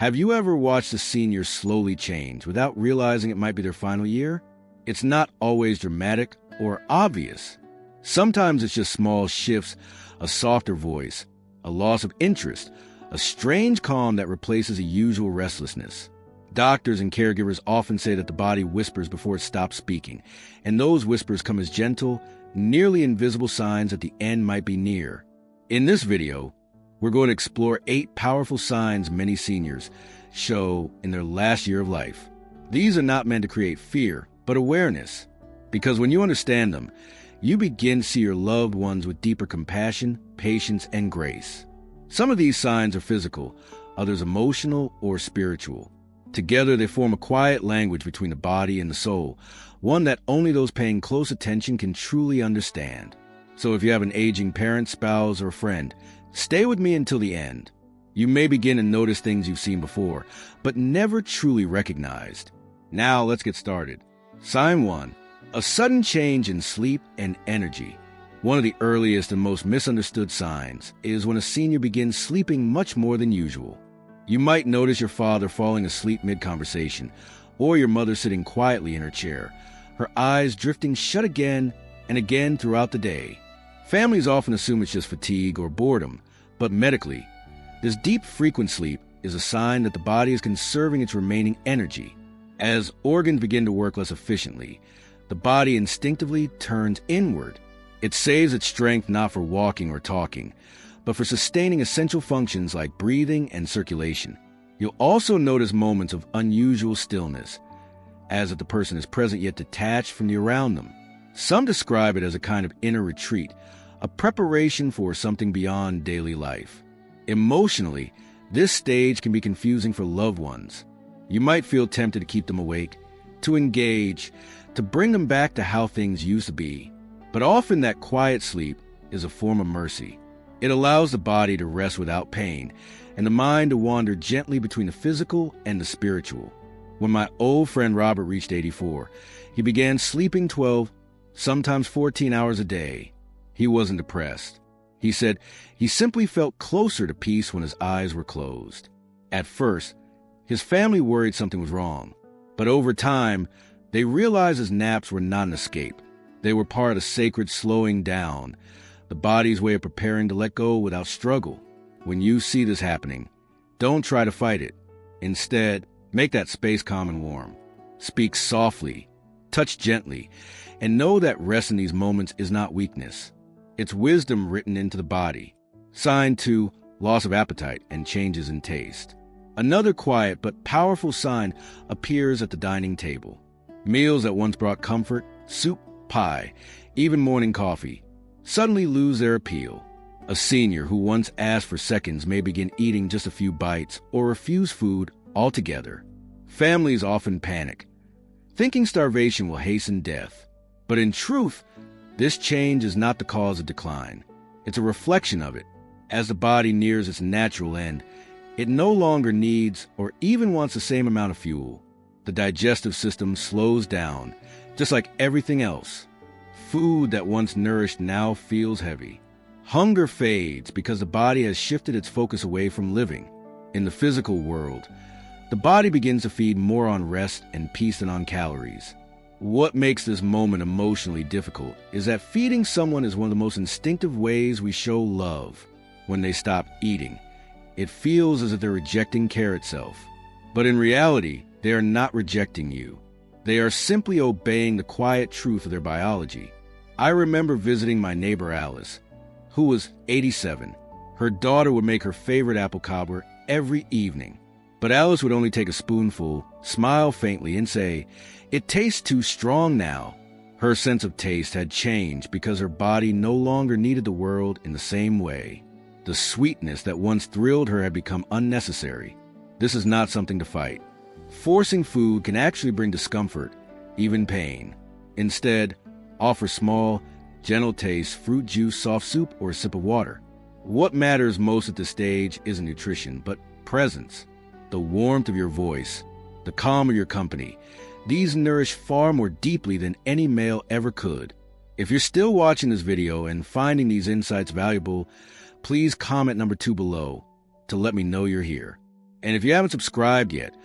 Have you ever watched a senior slowly change without realizing it might be their final year? It's not always dramatic or obvious. Sometimes it's just small shifts, a softer voice, a loss of interest, a strange calm that replaces a usual restlessness. Doctors and caregivers often say that the body whispers before it stops speaking, and those whispers come as gentle, nearly invisible signs that the end might be near. In this video, we're going to explore 8 powerful signs many seniors show in their last year of life. These are not meant to create fear, but awareness. Because when you understand them, you begin to see your loved ones with deeper compassion, patience, and grace. Some of these signs are physical, others emotional or spiritual. Together, they form a quiet language between the body and the soul, one that only those paying close attention can truly understand. So if you have an aging parent, spouse, or friend, stay with me until the end. You may begin to notice things you've seen before, but never truly recognized. Now let's get started. Sign 1. A sudden change in sleep and energy. One of the earliest and most misunderstood signs is when a senior begins sleeping much more than usual. You might notice your father falling asleep mid-conversation, or your mother sitting quietly in her chair, her eyes drifting shut again and again throughout the day. Families often assume it's just fatigue or boredom, but medically, this deep, frequent sleep is a sign that the body is conserving its remaining energy. As organs begin to work less efficiently, the body instinctively turns inward. It saves its strength not for walking or talking, but for sustaining essential functions like breathing and circulation. You'll also notice moments of unusual stillness, as if the person is present yet detached from the around them. Some describe it as a kind of inner retreat, a preparation for something beyond daily life. Emotionally, this stage can be confusing for loved ones. You might feel tempted to keep them awake, to engage, to bring them back to how things used to be. But often that quiet sleep is a form of mercy. It allows the body to rest without pain, and the mind to wander gently between the physical and the spiritual. When my old friend Robert reached 84, he began sleeping 12, sometimes 14 hours a day. He wasn't depressed. He said he simply felt closer to peace when his eyes were closed. At first, his family worried something was wrong, but over time, they realized his naps were not an escape. They were part of the sacred slowing down, the body's way of preparing to let go without struggle. When you see this happening, don't try to fight it. Instead, make that space calm and warm. Speak softly, touch gently, and know that rest in these moments is not weakness. It's wisdom written into the body. Sign 2, loss of appetite and changes in taste. Another quiet but powerful sign appears at the dining table. Meals that once brought comfort, soup, pie, even morning coffee, suddenly lose their appeal. A senior who once asked for seconds may begin eating just a few bites or refuse food altogether. Families often panic, thinking starvation will hasten death. But in truth, this change is not the cause of decline. It's a reflection of it. As the body nears its natural end, it no longer needs or even wants the same amount of fuel. The digestive system slows down, just like everything else. Food that once nourished now feels heavy. Hunger fades because the body has shifted its focus away from living. In the physical world, the body begins to feed more on rest and peace than on calories. What makes this moment emotionally difficult is that feeding someone is one of the most instinctive ways we show love. When they stop eating, it feels as if they're rejecting care itself. But in reality, they are not rejecting you. They are simply obeying the quiet truth of their biology. I remember visiting my neighbor Alice, who was 87. Her daughter would make her favorite apple cobbler every evening. But Alice would only take a spoonful, smile faintly, and say, "It tastes too strong now." Her sense of taste had changed because her body no longer needed the world in the same way. The sweetness that once thrilled her had become unnecessary. This is not something to fight. Forcing food can actually bring discomfort, even pain. Instead, offer small, gentle tastes, fruit juice, soft soup, or a sip of water. What matters most at this stage isn't nutrition, but presence. The warmth of your voice, the calm of your company. These nourish far more deeply than any meal ever could. If you're still watching this video and finding these insights valuable, please comment number 2 below to let me know you're here. And if you haven't subscribed yet,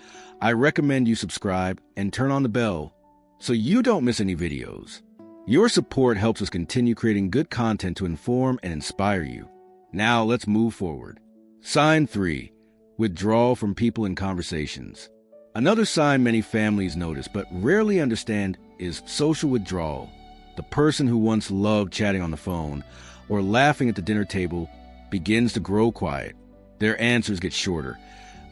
I recommend you subscribe and turn on the bell so you don't miss any videos. Your support helps us continue creating good content to inform and inspire you. Now let's move forward. Sign 3. Withdrawal from people and conversations. Another sign many families notice but rarely understand is social withdrawal. The person who once loved chatting on the phone or laughing at the dinner table begins to grow quiet. Their answers get shorter.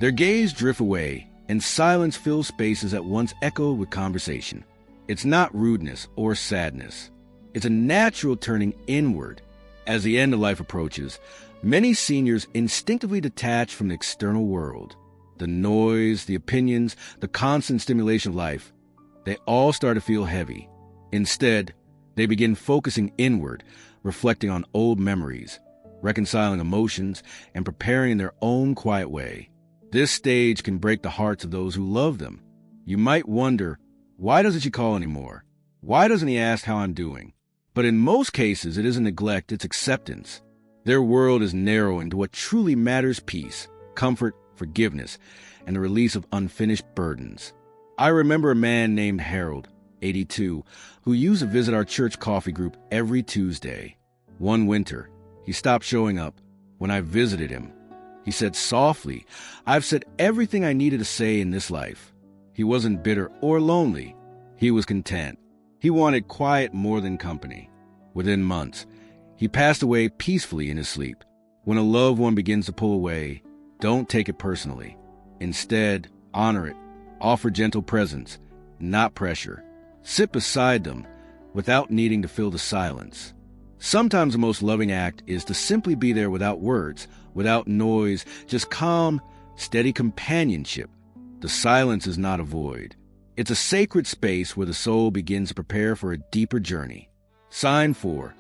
Their gaze drift away, and silence fills spaces that once echoed with conversation. It's not rudeness or sadness. It's a natural turning inward. As the end of life approaches, many seniors instinctively detach from the external world. The noise, the opinions, the constant stimulation of life, they all start to feel heavy. Instead, they begin focusing inward, reflecting on old memories, reconciling emotions, and preparing in their own quiet way. This stage can break the hearts of those who love them. You might wonder, why doesn't she call anymore? Why doesn't he ask how I'm doing? But in most cases, it isn't neglect, it's acceptance. Their world is narrowing to what truly matters: peace, comfort, forgiveness, and the release of unfinished burdens. I remember a man named Harold, 82, who used to visit our church coffee group every Tuesday. One winter, he stopped showing up. When I visited him, he said softly, "I've said everything I needed to say in this life." He wasn't bitter or lonely. He was content. He wanted quiet more than company. Within months, he passed away peacefully in his sleep. When a loved one begins to pull away, don't take it personally. Instead, honor it. Offer gentle presence, not pressure. Sit beside them without needing to fill the silence. Sometimes the most loving act is to simply be there without words, without noise, just calm, steady companionship. The silence is not a void. It's a sacred space where the soul begins to prepare for a deeper journey. Sign 4.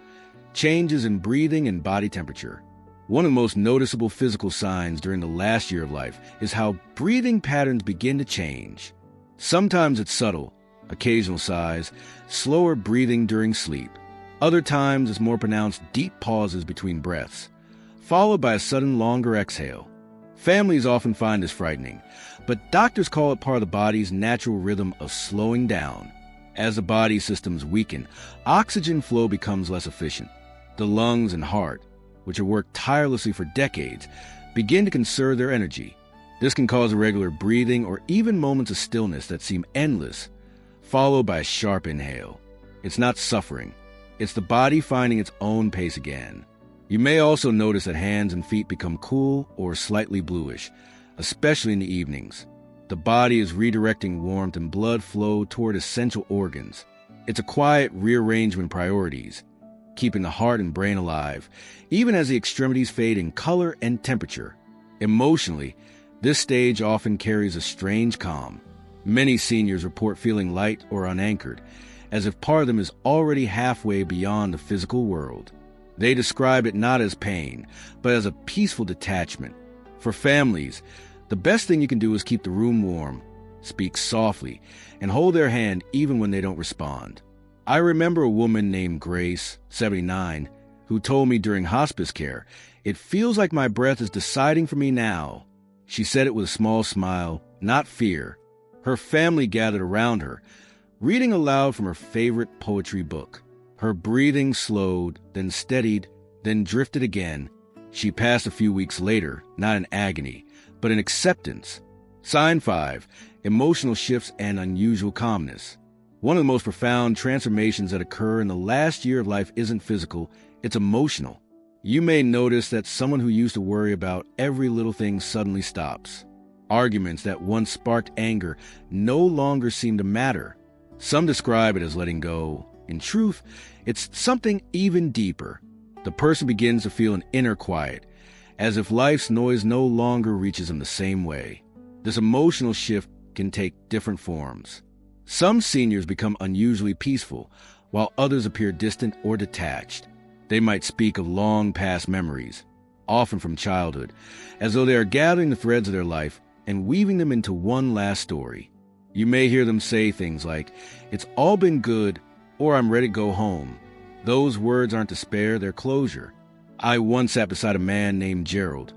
Changes in breathing and body temperature. One of the most noticeable physical signs during the last year of life is how breathing patterns begin to change. Sometimes it's subtle, occasional sighs, slower breathing during sleep. Other times it's more pronounced deep pauses between breaths, followed by a sudden longer exhale. Families often find this frightening, but doctors call it part of the body's natural rhythm of slowing down. As the body systems weaken, oxygen flow becomes less efficient. The lungs and heart, which have worked tirelessly for decades, begin to conserve their energy. This can cause irregular breathing or even moments of stillness that seem endless, followed by a sharp inhale. It's not suffering. It's the body finding its own pace again. You may also notice that hands and feet become cool or slightly bluish, especially in the evenings. The body is redirecting warmth and blood flow toward essential organs. It's a quiet rearrangement of priorities, keeping the heart and brain alive, even as the extremities fade in color and temperature. Emotionally, this stage often carries a strange calm. Many seniors report feeling light or unanchored, as if part of them is already halfway beyond the physical world. They describe it not as pain, but as a peaceful detachment. For families, the best thing you can do is keep the room warm, speak softly, and hold their hand even when they don't respond. I remember a woman named Grace, 79, who told me during hospice care, "It feels like my breath is deciding for me now." She said it with a small smile, not fear. Her family gathered around her, reading aloud from her favorite poetry book. Her breathing slowed, then steadied, then drifted again. She passed a few weeks later, not in agony, but in acceptance. Sign 5. Emotional shifts and unusual calmness. One of the most profound transformations that occur in the last year of life isn't physical, it's emotional. You may notice that someone who used to worry about every little thing suddenly stops. Arguments that once sparked anger no longer seem to matter. Some describe it as letting go. In truth, it's something even deeper. The person begins to feel an inner quiet, as if life's noise no longer reaches them the same way. This emotional shift can take different forms. Some seniors become unusually peaceful, while others appear distant or detached. They might speak of long past memories, often from childhood, as though they are gathering the threads of their life and weaving them into one last story. You may hear them say things like, "It's all been good," or "I'm ready to go home." Those words aren't despair, they're closure. I once sat beside a man named Gerald.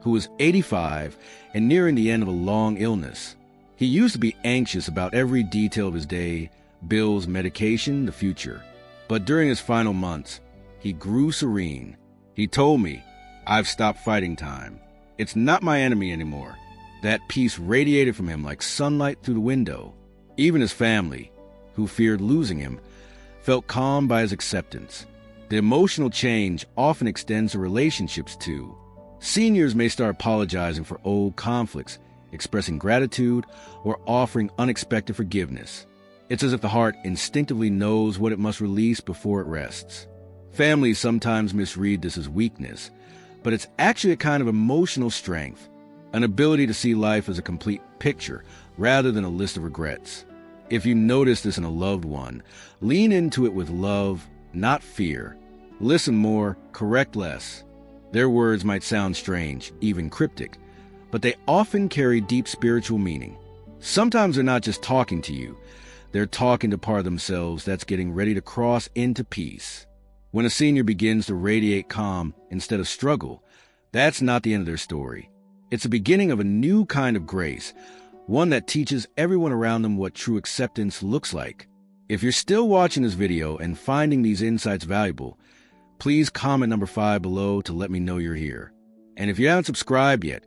who was 85 and nearing the end of a long illness. He used to be anxious about every detail of his day, bills, medication, the future. But during his final months, he grew serene. He told me, "I've stopped fighting time. It's not my enemy anymore." That peace radiated from him like sunlight through the window. Even his family, who feared losing him, felt calm by his acceptance. The emotional change often extends to relationships too. Seniors may start apologizing for old conflicts, expressing gratitude, or offering unexpected forgiveness. It's as if the heart instinctively knows what it must release before it rests. Families sometimes misread this as weakness, but it's actually a kind of emotional strength, an ability to see life as a complete picture rather than a list of regrets. If you notice this in a loved one, lean into it with love, not fear. Listen more, correct less. Their words might sound strange, even cryptic, but they often carry deep spiritual meaning. Sometimes they're not just talking to you, they're talking to part of themselves that's getting ready to cross into peace. When a senior begins to radiate calm instead of struggle, that's not the end of their story. It's the beginning of a new kind of grace, one that teaches everyone around them what true acceptance looks like. If you're still watching this video and finding these insights valuable, please comment number 5 below to let me know you're here. And if you haven't subscribed yet,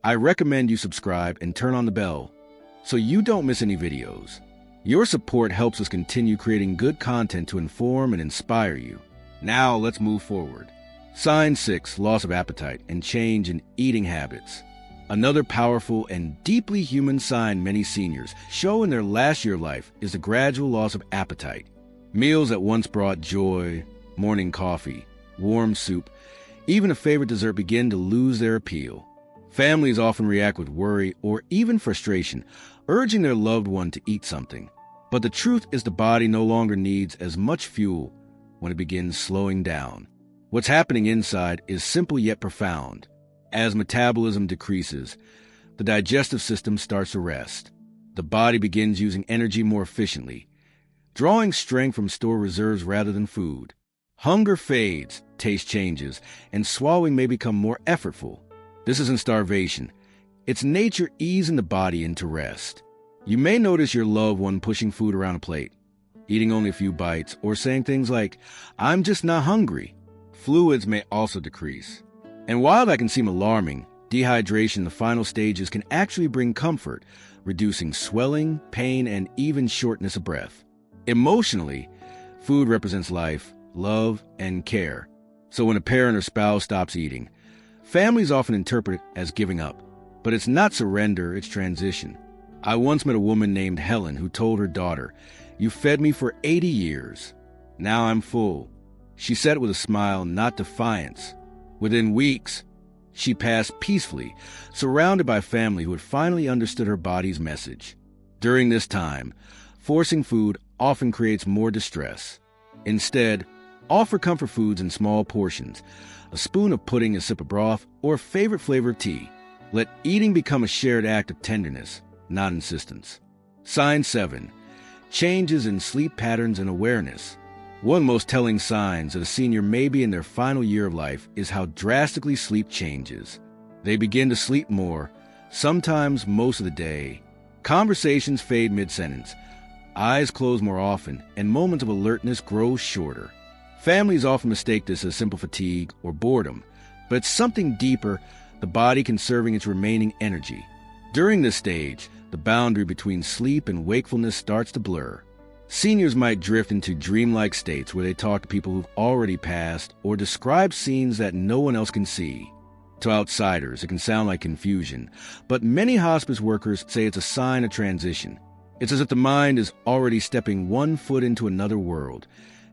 I recommend you subscribe and turn on the bell so you don't miss any videos. Your support helps us continue creating good content to inform and inspire you. Now let's move forward. Sign 6, loss of appetite and change in eating habits. Another powerful and deeply human sign many seniors show in their last year of life is the gradual loss of appetite. Meals that once brought joy, morning coffee, warm soup, even a favorite dessert begin to lose their appeal. Families often react with worry or even frustration, urging their loved one to eat something. But the truth is the body no longer needs as much fuel when it begins slowing down. What's happening inside is simple yet profound. As metabolism decreases, the digestive system starts to rest. The body begins using energy more efficiently, drawing strength from stored reserves rather than food. Hunger fades, taste changes, and swallowing may become more effortful. This isn't starvation. It's nature easing the body into rest. You may notice your loved one pushing food around a plate, eating only a few bites, or saying things like, "I'm just not hungry." Fluids may also decrease. And while that can seem alarming, dehydration in the final stages can actually bring comfort, reducing swelling, pain, and even shortness of breath. Emotionally, food represents life, love, and care. So when a parent or spouse stops eating, families often interpret it as giving up. But it's not surrender, it's transition. I once met a woman named Helen who told her daughter, "You fed me for 80 years. Now I'm full." She said it with a smile, not defiance. Within weeks, she passed peacefully, surrounded by family who had finally understood her body's message. During this time, forcing food often creates more distress. Instead, offer comfort foods in small portions, a spoon of pudding, a sip of broth, or a favorite flavor of tea. Let eating become a shared act of tenderness, not insistence. Sign 7, changes in sleep patterns and awareness. One of the most telling signs that a senior may be in their final year of life is how drastically sleep changes. They begin to sleep more, sometimes most of the day. Conversations fade mid-sentence. Eyes close more often, and moments of alertness grow shorter. Families often mistake this as simple fatigue or boredom, but it's something deeper, the body conserving its remaining energy. During this stage, the boundary between sleep and wakefulness starts to blur. Seniors might drift into dreamlike states where they talk to people who've already passed or describe scenes that no one else can see. To outsiders, it can sound like confusion, but many hospice workers say it's a sign of transition. It's as if the mind is already stepping one foot into another world,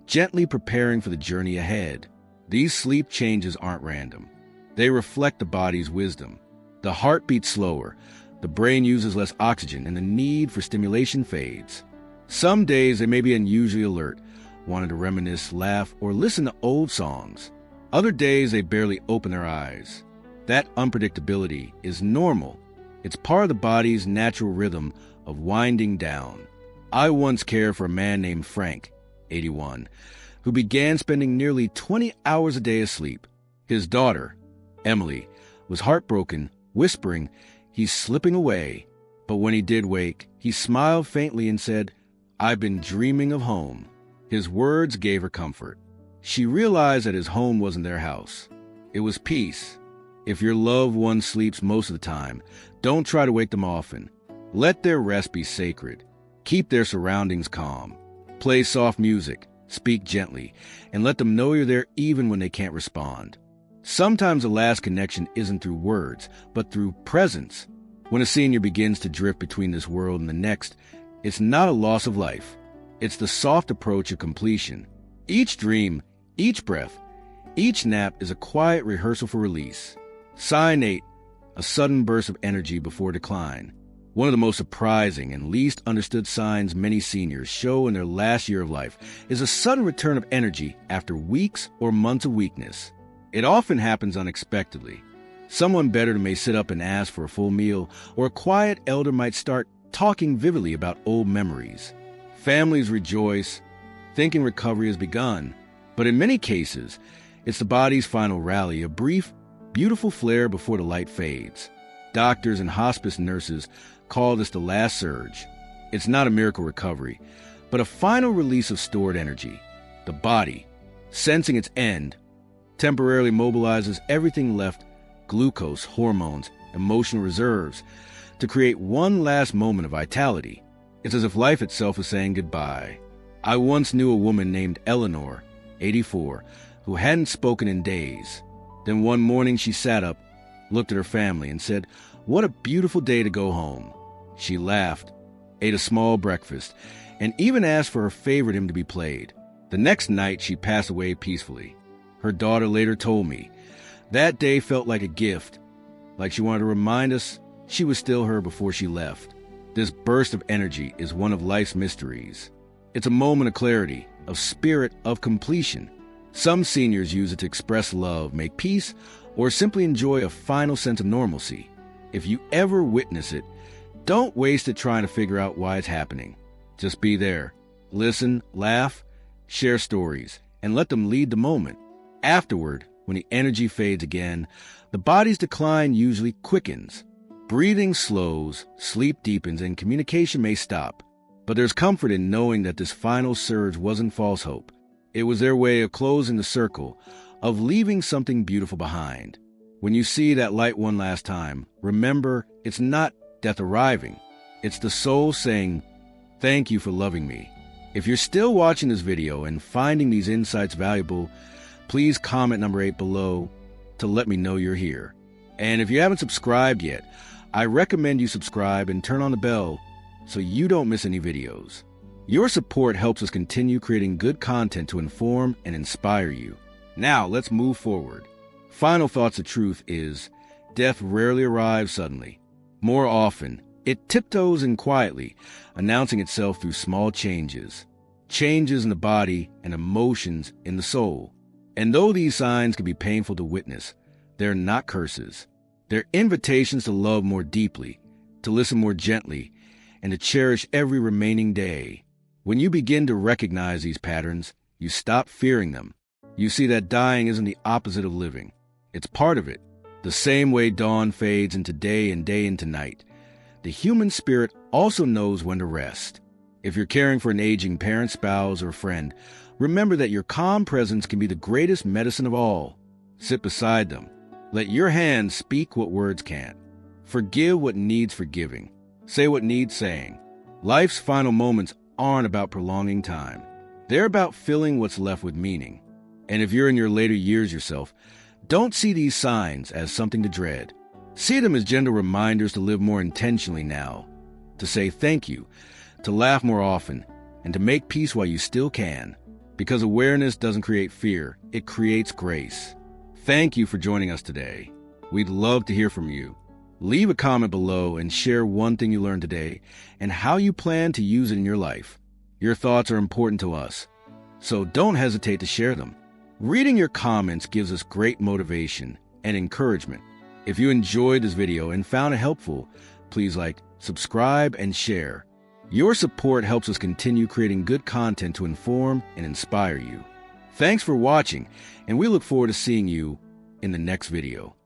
gently preparing for the journey ahead. These sleep changes aren't random. They reflect the body's wisdom. The heart beats slower, the brain uses less oxygen, and the need for stimulation fades. Some days they may be unusually alert, wanting to reminisce, laugh, or listen to old songs. Other days they barely open their eyes. That unpredictability is normal. It's part of the body's natural rhythm of winding down. I once cared for a man named Frank, 81, who began spending nearly 20 hours a day asleep. His daughter, Emily, was heartbroken, whispering, "He's slipping away." But when he did wake, he smiled faintly and said, "I've been dreaming of home." His words gave her comfort. She realized that his home wasn't their house. It was peace. If your loved one sleeps most of the time, don't try to wake them often. Let their rest be sacred. Keep their surroundings calm. Play soft music, speak gently, and let them know you're there even when they can't respond. Sometimes the last connection isn't through words, but through presence. When a senior begins to drift between this world and the next, it's not a loss of life. It's the soft approach of completion. Each dream, each breath, each nap is a quiet rehearsal for release. Sign 8, a sudden burst of energy before decline. One of the most surprising and least understood signs many seniors show in their last year of life is a sudden return of energy after weeks or months of weakness. It often happens unexpectedly. Someone better may sit up and ask for a full meal, or a quiet elder might start talking vividly about old memories. Families rejoice, thinking recovery has begun. But in many cases, it's the body's final rally, a brief, beautiful flare before the light fades. Doctors and hospice nurses call this the last surge. It's not a miracle recovery, but a final release of stored energy. The body, sensing its end, temporarily mobilizes everything left, glucose, hormones, emotional reserves, to create one last moment of vitality. It's as if life itself is saying goodbye. I once knew a woman named Eleanor, 84, who hadn't spoken in days. Then one morning she sat up, looked at her family, and said, "What a beautiful day to go home." She laughed, ate a small breakfast, and even asked for her favorite hymn to be played. The next night she passed away peacefully. Her daughter later told me, that day felt like a gift, like she wanted to remind us she was still her before she left. This burst of energy is one of life's mysteries. It's a moment of clarity, of spirit, of completion. Some seniors use it to express love, make peace, or simply enjoy a final sense of normalcy. If you ever witness it, don't waste it trying to figure out why it's happening. Just be there. Listen, laugh, share stories, and let them lead the moment. Afterward, when the energy fades again, the body's decline usually quickens. Breathing slows, sleep deepens, and communication may stop. But there's comfort in knowing that this final surge wasn't false hope. It was their way of closing the circle, of leaving something beautiful behind. When you see that light one last time, remember, it's not death arriving. It's the soul saying, "Thank you for loving me." If you're still watching this video and finding these insights valuable, please comment number 8 below to let me know you're here. And if you haven't subscribed yet, I recommend you subscribe and turn on the bell so you don't miss any videos. Your support helps us continue creating good content to inform and inspire you. Now, let's move forward. Final thoughts of truth is, death rarely arrives suddenly. More often, it tiptoes in quietly, announcing itself through small changes. Changes in the body and emotions in the soul. And though these signs can be painful to witness, they're not curses. They're invitations to love more deeply, to listen more gently, and to cherish every remaining day. When you begin to recognize these patterns, you stop fearing them. You see that dying isn't the opposite of living. It's part of it. The same way dawn fades into day and day into night, the human spirit also knows when to rest. If you're caring for an aging parent, spouse, or friend, remember that your calm presence can be the greatest medicine of all. Sit beside them. Let your hands speak what words can't. Forgive what needs forgiving. Say what needs saying. Life's final moments aren't about prolonging time. They're about filling what's left with meaning. And if you're in your later years yourself, don't see these signs as something to dread. See them as gentle reminders to live more intentionally now, to say thank you, to laugh more often, and to make peace while you still can. Because awareness doesn't create fear, it creates grace. Thank you for joining us today. We'd love to hear from you. Leave a comment below and share one thing you learned today and how you plan to use it in your life. Your thoughts are important to us, so don't hesitate to share them. Reading your comments gives us great motivation and encouragement. If you enjoyed this video and found it helpful, please like, subscribe, and share. Your support helps us continue creating good content to inform and inspire you. Thanks for watching, and we look forward to seeing you in the next video.